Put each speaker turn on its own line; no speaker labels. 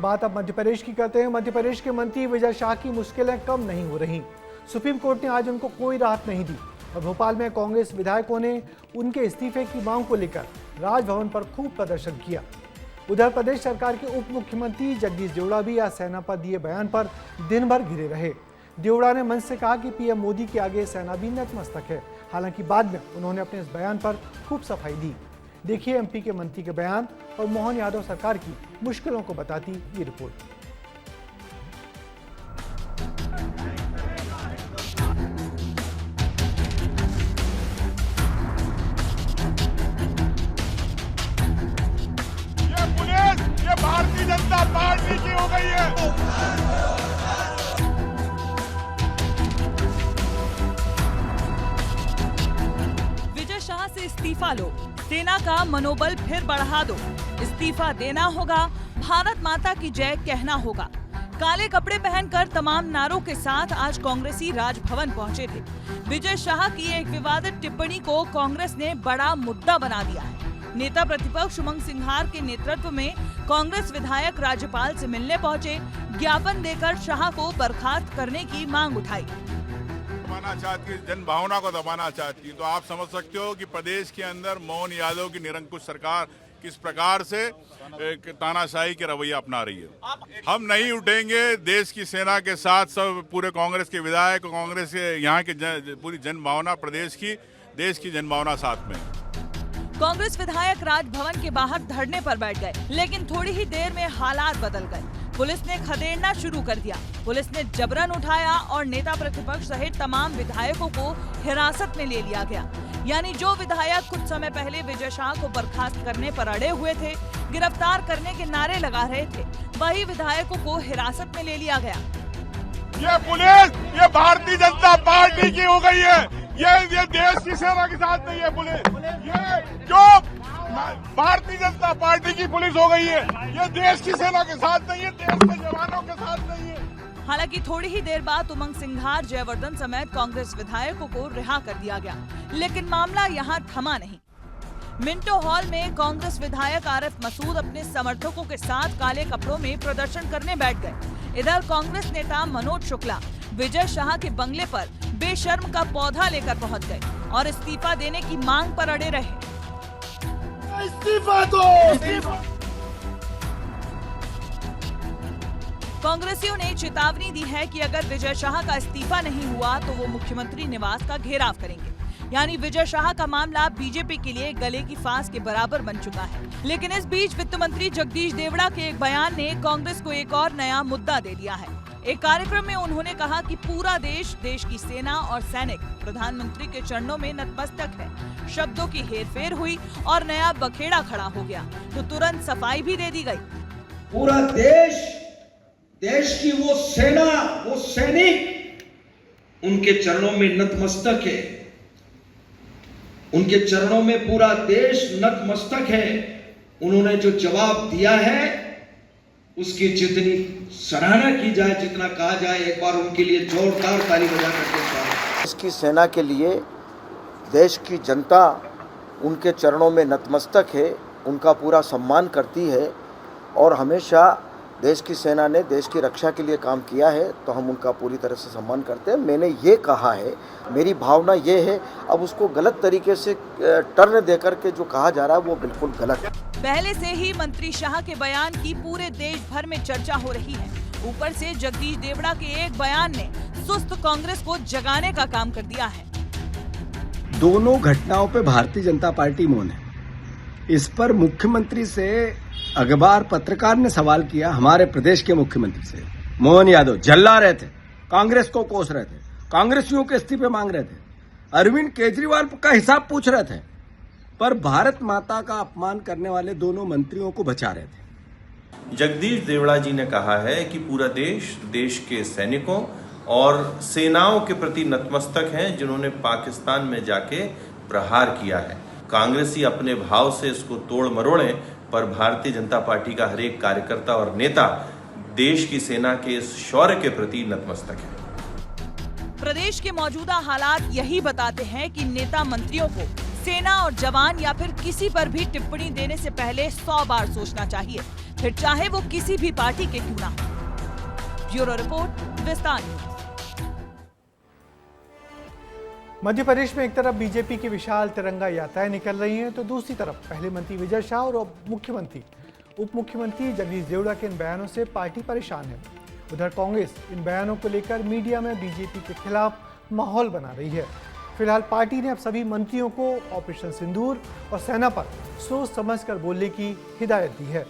बात अब मध्य प्रदेश की करते हैं। मध्य प्रदेश के मंत्री विजय शाह की मुश्किलें कम नहीं हो रही। सुप्रीम कोर्ट ने आज उनको कोई राहत नहीं दी और भोपाल में कांग्रेस विधायकों ने उनके इस्तीफे की मांग को लेकर राजभवन पर खूब प्रदर्शन किया। उधर प्रदेश सरकार के उप मुख्यमंत्री जगदीश देवड़ा भी आज सेना पर दिए बयान पर दिन भर घिरे रहे। देवड़ा ने मंच से कहा कि पीएम मोदी के आगे सेना भी नतमस्तक है। हालांकि बाद में उन्होंने अपने इस बयान पर खूब सफाई दी। देखिए एमपी के मंत्री के बयान और मोहन यादव सरकार की मुश्किलों को बताती ये रिपोर्ट।
ये पुलिस, ये भारतीय जनता पार्टी की हो गई है।
विजय शाह से इस्तीफा लो, सेना का मनोबल फिर बढ़ा दो। इस्तीफा देना होगा, भारत माता की जय कहना होगा। काले कपड़े पहनकर तमाम नारों के साथ आज कांग्रेसी राजभवन पहुंचे थे। विजय शाह की एक विवादित टिप्पणी को कांग्रेस ने बड़ा मुद्दा बना दिया है। नेता प्रतिपक्ष उमंग सिंघार के नेतृत्व में कांग्रेस विधायक राज्यपाल से मिलने पहुंचे। ज्ञापन देकर शाह को बर्खास्त करने की मांग उठाई।
दबाना चाहती है, जन भावना को दबाना चाहती है। तो आप समझ सकते हो कि प्रदेश के अंदर मोहन यादव की निरंकुश सरकार किस प्रकार से तानाशाही के रवैया अपना रही है। हम नहीं उठेंगे। देश की सेना के साथ सब पूरे कांग्रेस के विधायक, कांग्रेस के यहाँ के पूरी जन भावना, प्रदेश की, देश की जन भावना साथ में।
कांग्रेस विधायक राजभवन के बाहर धरने पर बैठ गए, लेकिन थोड़ी ही देर में हालात बदल गए। पुलिस ने खदेड़ना शुरू कर दिया। पुलिस ने जबरन उठाया और नेता प्रतिपक्ष सहित तमाम विधायकों को हिरासत में ले लिया गया। यानी जो विधायक कुछ समय पहले विजय शाह को बर्खास्त करने पर अड़े हुए थे, गिरफ्तार करने के नारे लगा रहे थे, वही विधायकों को हिरासत में ले लिया गया।
ये पुलिस, ये भारतीय जनता पार्टी की हो गई है। ये देश की सेना के साथ नहीं है पुलिस। ये जो भारतीय जनता पार्टी की पुलिस हो गई है, ये देश की सेना के साथ नहीं है, देश के जवानों के साथ नहीं है।
हालांकि थोड़ी ही देर बाद उमंग सिंघार, जयवर्धन समेत कांग्रेस विधायकों को रिहा कर दिया गया, लेकिन मामला यहां थमा नहीं। मिंटो हॉल में कांग्रेस विधायक आरिफ मसूद अपने समर्थकों के साथ काले कपड़ों में प्रदर्शन करने बैठ गए। इधर कांग्रेस नेता मनोज शुक्ला विजय शाह के बंगले पर बेशर्म का पौधा लेकर पहुंच गए और इस्तीफा देने की मांग पर अड़े रहे।
इस्तीफा दो।
कांग्रेसियों ने चेतावनी दी है कि अगर विजय शाह का इस्तीफा नहीं हुआ तो वो मुख्यमंत्री निवास का घेराव करेंगे। यानी विजय शाह का मामला बीजेपी के लिए गले की फांस के बराबर बन चुका है। लेकिन इस बीच वित्त मंत्री जगदीश देवड़ा के एक बयान ने कांग्रेस को एक और नया मुद्दा दे दिया है। एक कार्यक्रम में उन्होंने कहा कि पूरा देश, देश की सेना और सैनिक प्रधानमंत्री के चरणों में नतमस्तक है। शब्दों की हेरफेर हुई और नया बखेड़ा खड़ा हो गया तो तुरंत सफाई भी दे दी गई।
पूरा देश, देश की वो सेना, वो सैनिक उनके चरणों में नतमस्तक है। उनके चरणों में पूरा देश नतमस्तक है। उन्होंने जो जवाब दिया है उसकी जितनी सराहना की जाए, जितना कहा जाए, एक बार उनके लिए जोरदार ताली बजा करके
देश की सेना के लिए देश की जनता उनके चरणों में नतमस्तक है, उनका पूरा सम्मान करती है और हमेशा देश की सेना ने देश की रक्षा के लिए काम किया है तो हम उनका पूरी तरह से सम्मान करते हैं। मैंने ये कहा है, मेरी भावना ये है, अब उसको गलत तरीके से टर्न देकर के जो कहा जा रहा है वो बिल्कुल गलत है।
पहले से ही मंत्री शाह के बयान की पूरे देश भर में चर्चा हो रही है। ऊपर से जगदीश देवड़ा के एक बयान ने सुस्त कांग्रेस को जगाने का काम कर दिया है।
दोनों घटनाओं पे भारतीय जनता पार्टी मौन है। इस पर मुख्यमंत्री से अखबार पत्रकार ने सवाल किया, हमारे प्रदेश के मुख्यमंत्री से। मोहन यादव जल्ला रहे थे, कांग्रेस को कोस रहे थे, कांग्रेसियों के इस्तीफे मांग रहे थे, अरविंद केजरीवाल का हिसाब पूछ रहे थे, पर भारत माता का अपमान करने वाले दोनों मंत्रियों को बचा रहे थे।
जगदीश देवड़ा जी ने कहा है कि पूरा देश, देश के सैनिकों और सेनाओं के प्रति नतमस्तक हैं जिन्होंने पाकिस्तान में जाके प्रहार किया है। कांग्रेसी अपने भाव से इसको तोड़ मरोड़े, पर भारतीय जनता पार्टी का हर एक कार्यकर्ता और नेता देश की सेना के इस शौर्य के प्रति नतमस्तक है।
प्रदेश के मौजूदा हालात यही बताते हैं कि नेता मंत्रियों को सेना और जवान या फिर किसी पर भी टिप्पणी देने से पहले 100 बार सोचना चाहिए। फिर चाहे वो किसी भी पार्टी के क्यों ना हो। ब्यूरो रिपोर्ट, विस्तार न्यूज।
मध्य प्रदेश में एक तरफ बीजेपी की विशाल तिरंगा यात्राएं निकल रही हैं, तो दूसरी तरफ पहले मंत्री विजय शाह और उप मुख्यमंत्री जगदीश देवड़ा के इन बयानों से पार्टी परेशान है। उधर कांग्रेस इन बयानों को लेकर मीडिया में बीजेपी के खिलाफ माहौल बना रही है। फिलहाल पार्टी ने अब सभी मंत्रियों को ऑपरेशन सिंदूर और सेना पर सोच समझकर बोलने की हिदायत दी है।